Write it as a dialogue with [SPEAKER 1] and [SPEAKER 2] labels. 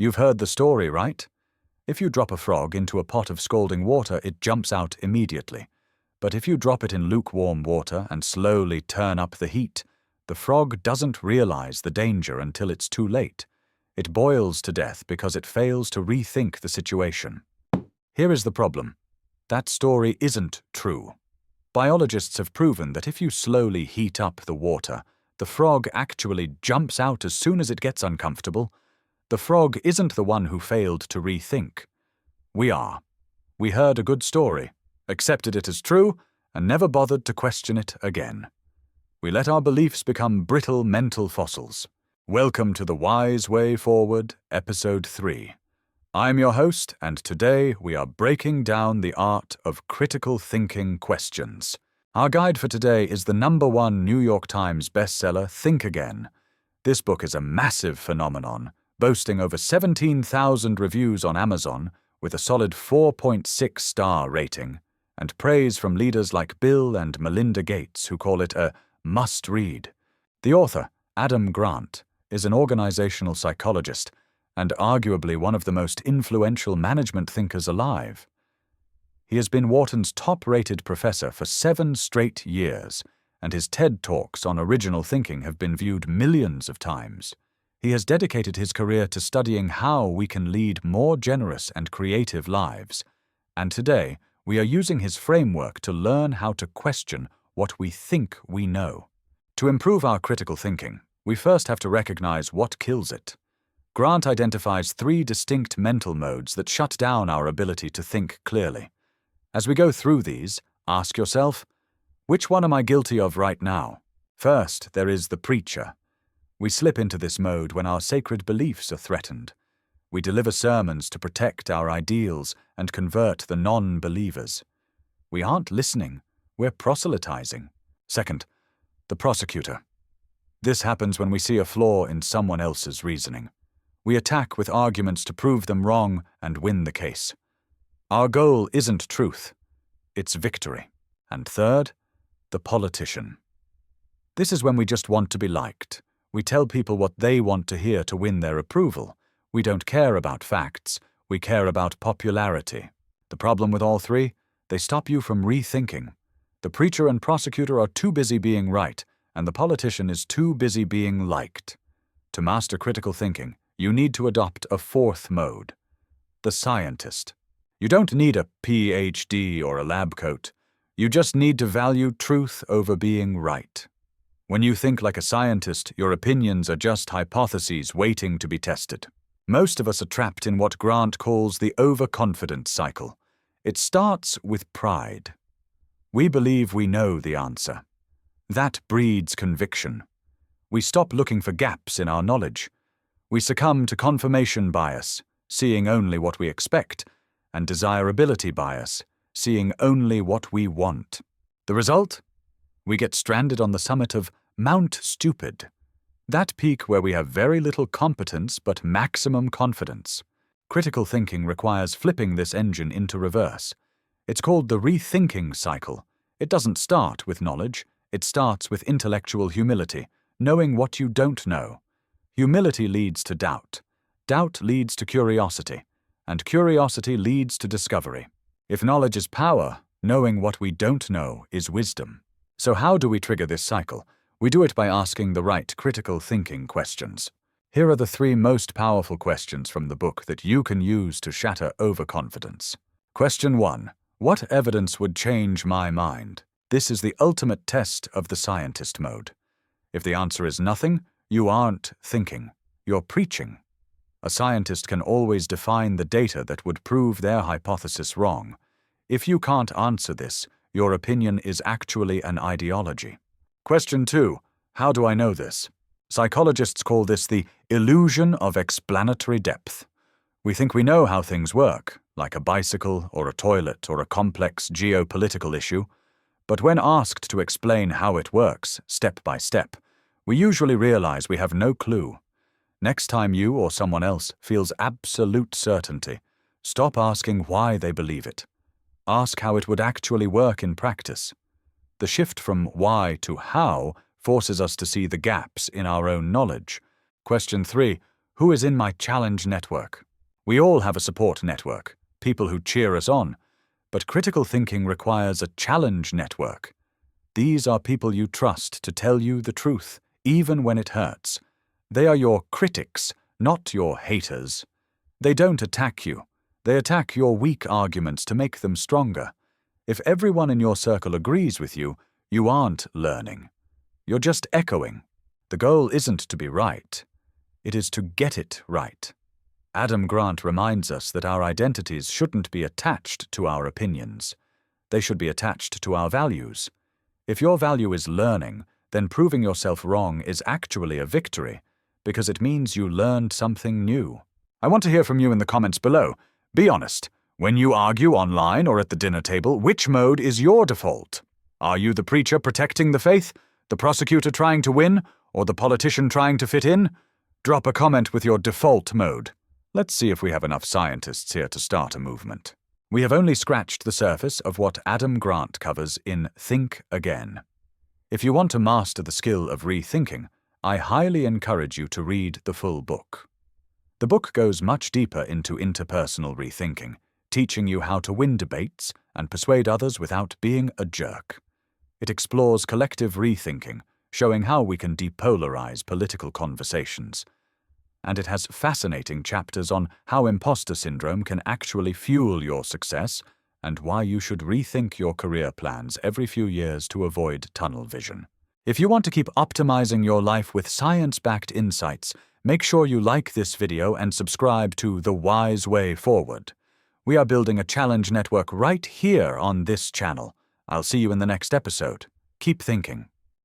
[SPEAKER 1] You've heard the story, right? If you drop a frog into a pot of scalding water, it jumps out immediately. But if you drop it in lukewarm water and slowly turn up the heat, the frog doesn't realize the danger until it's too late. It boils to death because it fails to rethink the situation. Here is the problem. That story isn't true. Biologists have proven that if you slowly heat up the water, the frog actually jumps out as soon as it gets uncomfortable. The frog isn't the one who failed to rethink. We are. We heard a good story, accepted it as true, and never bothered to question it again. We let our beliefs become brittle mental fossils. Welcome to The Wise Way Forward, Episode 3. I'm your host, and today we are breaking down the art of critical thinking questions. Our guide for today is the #1 New York Times bestseller, Think Again. This book is a massive phenomenon, boasting over 17,000 reviews on Amazon with a solid 4.6-star rating, and praise from leaders like Bill and Melinda Gates, who call it a must-read. The author, Adam Grant, is an organizational psychologist and arguably one of the most influential management thinkers alive. He has been Wharton's top-rated professor for 7 straight years, and his TED Talks on original thinking have been viewed millions of times. He has dedicated his career to studying how we can lead more generous and creative lives, and today we are using his framework to learn how to question what we think we know. To improve our critical thinking, we first have to recognize what kills it. Grant identifies 3 distinct mental modes that shut down our ability to think clearly. As we go through these, ask yourself, which one am I guilty of right now? First, there is the preacher. We slip into this mode when our sacred beliefs are threatened. We deliver sermons to protect our ideals and convert the non-believers. We aren't listening, we're proselytizing. Second, the prosecutor. This happens when we see a flaw in someone else's reasoning. We attack with arguments to prove them wrong and win the case. Our goal isn't truth, it's victory. And third, the politician. This is when we just want to be liked. We tell people what they want to hear to win their approval. We don't care about facts, we care about popularity. The problem with all 3? They stop you from rethinking. The preacher and prosecutor are too busy being right, and the politician is too busy being liked. To master critical thinking, you need to adopt a 4th mode, the scientist. You don't need a PhD or a lab coat. You just need to value truth over being right. When you think like a scientist, your opinions are just hypotheses waiting to be tested. Most of us are trapped in what Grant calls the Overconfidence Cycle. It starts with pride. We believe we know the answer. That breeds conviction. We stop looking for gaps in our knowledge. We succumb to confirmation bias, seeing only what we expect, and desirability bias, seeing only what we want. The result? We get stranded on the summit of Mount Stupid, that peak where we have very little competence but maximum confidence. Critical thinking requires flipping this engine into reverse. It's called the Rethinking Cycle. It doesn't start with knowledge, it starts with intellectual humility, knowing what you don't know. Humility leads to doubt. Doubt leads to curiosity. And curiosity leads to discovery. If knowledge is power, knowing what we don't know is wisdom. So how do we trigger this cycle? We do it by asking the right critical thinking questions. Here are the 3 most powerful questions from the book that you can use to shatter overconfidence. Question 1. What evidence would change my mind? This is the ultimate test of the scientist mode. If the answer is nothing, you aren't thinking. You're preaching. A scientist can always define the data that would prove their hypothesis wrong. If you can't answer this, your opinion is actually an ideology. Question 2. How do I know this? Psychologists call this the illusion of explanatory depth. We think we know how things work, like a bicycle or a toilet or a complex geopolitical issue, but when asked to explain how it works, step by step, we usually realize we have no clue. Next time you or someone else feels absolute certainty, stop asking why they believe it. Ask how it would actually work in practice. The shift from why to how forces us to see the gaps in our own knowledge. Question 3. Who is in my challenge network? We all have a support network, people who cheer us on, but critical thinking requires a challenge network. These are people you trust to tell you the truth, even when it hurts. They are your critics, not your haters. They don't attack you. They attack your weak arguments to make them stronger. If everyone in your circle agrees with you, you aren't learning. You're just echoing. The goal isn't to be right. It is to get it right. Adam Grant reminds us that our identities shouldn't be attached to our opinions. They should be attached to our values. If your value is learning, then proving yourself wrong is actually a victory, because it means you learned something new. I want to hear from you in the comments below. Be honest. When you argue online or at the dinner table, which mode is your default? Are you the preacher protecting the faith, the prosecutor trying to win, or the politician trying to fit in? Drop a comment with your default mode. Let's see if we have enough scientists here to start a movement. We have only scratched the surface of what Adam Grant covers in Think Again. If you want to master the skill of rethinking, I highly encourage you to read the full book. The book goes much deeper into interpersonal rethinking, teaching you how to win debates and persuade others without being a jerk. It explores collective rethinking, showing how we can depolarize political conversations. And it has fascinating chapters on how imposter syndrome can actually fuel your success and why you should rethink your career plans every few years to avoid tunnel vision. If you want to keep optimizing your life with science-backed insights, make sure you like this video and subscribe to The Wise Way Forward. We are building a challenge network right here on this channel. I'll see you in the next episode. Keep thinking.